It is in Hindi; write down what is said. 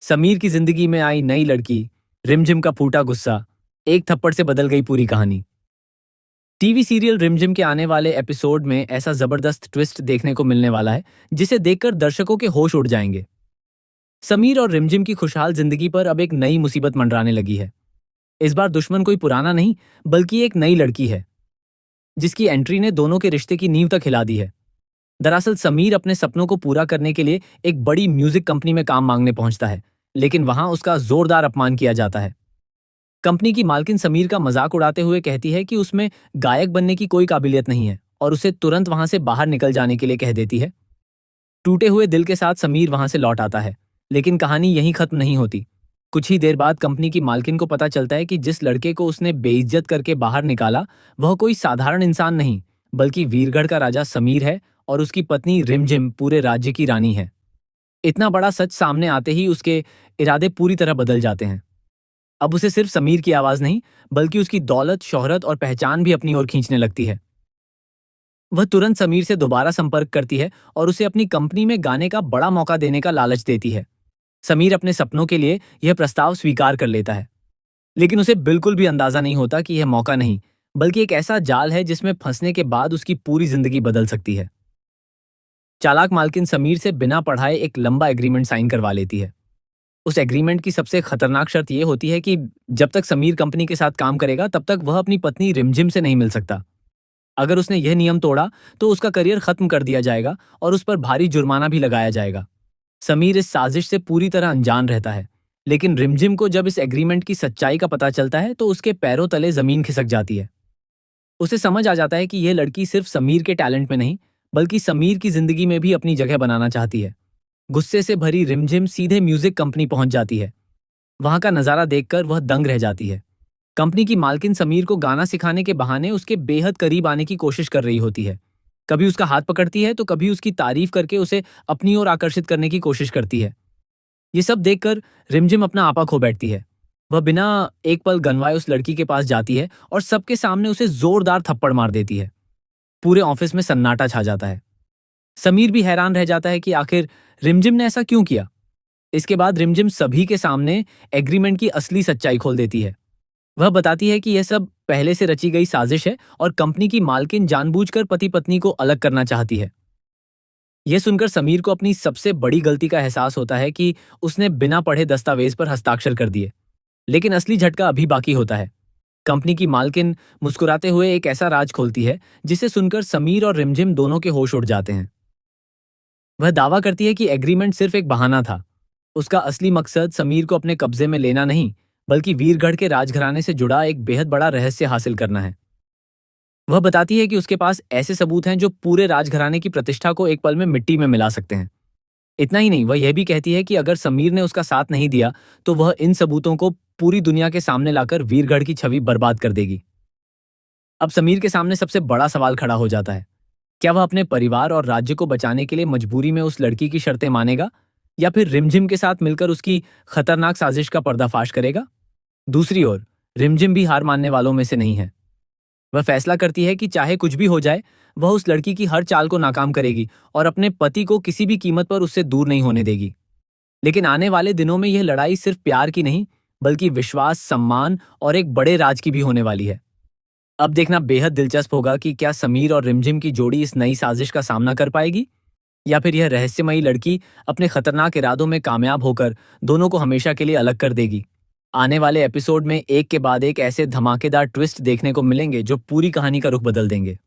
समीर की जिंदगी में आई नई लड़की, रिमझिम का फूटा गुस्सा, एक थप्पड़ से बदल गई पूरी कहानी। टीवी सीरियल रिमझिम के आने वाले एपिसोड में ऐसा जबरदस्त ट्विस्ट देखने को मिलने वाला है जिसे देखकर दर्शकों के होश उड़ जाएंगे। समीर और रिमझिम की खुशहाल जिंदगी पर अब एक नई मुसीबत मंडराने लगी है। इस बार दुश्मन कोई पुराना नहीं, बल्कि एक नई लड़की है जिसकी एंट्री ने दोनों के रिश्ते की नींव तक हिला दी है। दरअसल समीर अपने सपनों को पूरा करने के लिए एक बड़ी म्यूजिक कंपनी में काम मांगने पहुंचता है, लेकिन वहां उसका जोरदार अपमान किया जाता है। कंपनी की मालकिन समीर का मजाक उड़ाते हुए कहती है कि उसमें गायक बनने की कोई काबिलियत नहीं है और उसे तुरंत वहां से बाहर निकल जाने के लिए कह देती है। टूटे हुए दिल के साथ समीर वहां से लौट आता है, लेकिन कहानी यहीं खत्म नहीं होती। कुछ ही देर बाद कंपनी की मालकिन को पता चलता है कि जिस लड़के को उसने बेइज्जत करके बाहर निकाला वह कोई साधारण इंसान नहीं, बल्कि वीरगढ़ का राजा समीर है और उसकी पत्नी रिमझिम पूरे राज्य की रानी है। इतना बड़ा सच सामने आते ही उसके इरादे पूरी तरह बदल जाते हैं। अब उसे सिर्फ समीर की आवाज नहीं, बल्कि उसकी दौलत, शोहरत और पहचान भी अपनी ओर खींचने लगती है। वह तुरंत समीर से दोबारा संपर्क करती है और उसे अपनी कंपनी में गाने का बड़ा मौका देने का लालच देती है। समीर अपने सपनों के लिए यह प्रस्ताव स्वीकार कर लेता है, लेकिन उसे बिल्कुल भी अंदाजा नहीं होता कि यह मौका नहीं, बल्कि एक ऐसा जाल है जिसमें फंसने के बाद उसकी पूरी जिंदगी बदल सकती है। चालाक मालकिन समीर से बिना पढ़ाए एक लंबा एग्रीमेंट साइन करवा लेती है। उस एग्रीमेंट की सबसे खतरनाक शर्त यह होती है कि जब तक समीर कंपनी के साथ काम करेगा तब तक वह अपनी पत्नी रिमझिम से नहीं मिल सकता। अगर उसने यह नियम तोड़ा तो उसका करियर खत्म कर दिया जाएगा और उस पर भारी जुर्माना भी लगाया जाएगा। समीर इस साजिश से पूरी तरह अनजान रहता है, लेकिन रिमझिम को जब इस एग्रीमेंट की सच्चाई का पता चलता है तो उसके पैरों तले जमीन खिसक जाती है। उसे समझ आ जाता है कि यह लड़की सिर्फ समीर के टैलेंट में नहीं, बल्कि समीर की जिंदगी में भी अपनी जगह बनाना चाहती है। गुस्से से भरी रिमझिम सीधे म्यूजिक कंपनी पहुंच जाती है। वहां का नजारा देखकर वह दंग रह जाती है। कंपनी की मालकिन समीर को गाना सिखाने के बहाने उसके बेहद करीब आने की कोशिश कर रही होती है। कभी उसका हाथ पकड़ती है तो कभी उसकी तारीफ करके उसे अपनी ओर आकर्षित करने की कोशिश करती है। ये सब देखकर रिमझिम अपना आपा खो बैठती है। वह बिना एक पल गंवाए उस लड़की के पास जाती है और सबके सामने उसे जोरदार थप्पड़ मार देती है। पूरे ऑफिस में सन्नाटा छा जाता है। समीर भी हैरान रह जाता है कि आखिर रिमझिम ने ऐसा क्यों किया। इसके बाद रिमझिम सभी के सामने एग्रीमेंट की असली सच्चाई खोल देती है। वह बताती है कि यह सब पहले से रची गई साजिश है और कंपनी की मालकिन जानबूझकर पति पत्नी को अलग करना चाहती है। यह सुनकर समीर को अपनी सबसे बड़ी गलती का एहसास होता है कि उसने बिना पढ़े दस्तावेज पर हस्ताक्षर कर दिए। लेकिन असली झटका अभी बाकी होता है। कंपनी की मालकिन मुस्कुराते हुए एक ऐसा राज खोलती है जिसे सुनकर समीर और रिमझिम दोनों के होश उड़ जाते हैं। वह दावा करती है कि एग्रीमेंट सिर्फ एक बहाना था। उसका असली मकसद समीर को अपने कब्जे में लेना नहीं, बल्कि वीरगढ़ के राजघराने से जुड़ा एक बेहद बड़ा रहस्य हासिल करना है। वह बताती है कि उसके पास ऐसे सबूत हैं जो पूरे राजघराने की प्रतिष्ठा को एक पल में मिट्टी में मिला सकते हैं। इतना ही नहीं, वह यह भी कहती है कि अगर समीर ने उसका साथ नहीं दिया तो वह इन सबूतों को पूरी दुनिया के सामने लाकर वीरगढ़ की छवि बर्बाद कर देगी। अब समीर के सामने सबसे बड़ा सवाल खड़ा हो जाता है। क्या वह अपने परिवार और राज्य को बचाने के लिए मजबूरी में उस लड़की की शर्तें मानेगा, या फिर रिमझिम के साथ मिलकर उसकी खतरनाक साजिश का पर्दाफाश करेगा? दूसरी ओर रिमझिम भी हार मानने वालों में से नहीं है। वह फैसला करती है कि चाहे कुछ भी हो जाए, वह उस लड़की की हर चाल को नाकाम करेगी और अपने पति को किसी भी कीमत पर उससे दूर नहीं होने देगी। लेकिन आने वाले दिनों में यह लड़ाई सिर्फ प्यार की नहीं, बल्कि विश्वास, सम्मान और एक बड़े राज की भी होने वाली है। अब देखना बेहद दिलचस्प होगा कि क्या समीर और रिमझिम की जोड़ी इस नई साजिश का सामना कर पाएगी, या फिर यह रहस्यमयी लड़की अपने खतरनाक इरादों में कामयाब होकर दोनों को हमेशा के लिए अलग कर देगी। आने वाले एपिसोड में एक के बाद एक ऐसे धमाकेदार ट्विस्ट देखने को मिलेंगे जो पूरी कहानी का रुख बदल देंगे।